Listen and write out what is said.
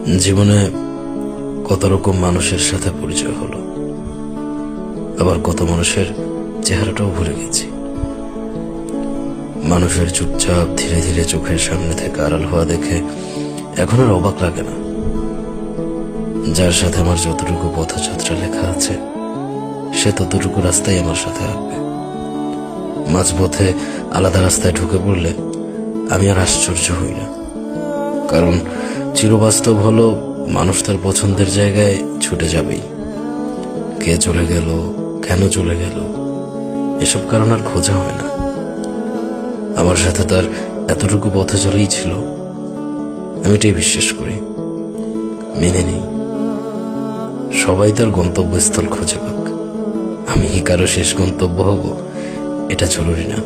জীবনে কত রকম মানুষের সাথে পরিচয় হলো, আবার কত মানুষের চেহারাটাও ভুলে গেছি। মানুষের চুপচাপ ধীরে ধীরে চোখের সামনে থেকে আড়াল হওয়া দেখে এখন আর অবাক লাগে না। যার সাথে আমার যতটুকু পথযাত্রা লেখা আছে, সে ততটুকু রাস্তায় আমার সাথে আসবে। মাঝপথে আলাদা রাস্তায় ঢুকে পড়লে আমি আর আশ্চর্য হই না, কারণ চিরবাস্তব হলো মানুষ তার পছন্দের জায়গায় ছুটে যাবেই। কে চলে গেল, কেন চলে গেল, এসব কারণ আর খোঁজা হয় না। আমার সাথে তার এতটুকু পথে চলেই ছিল, আমি এটাই বিশ্বাস করি, মেনে নেই। সবাই তার গন্তব্যস্থল খুঁজে পাক, আমি কি কারো শেষ গন্তব্য হব এটা জরুরি না।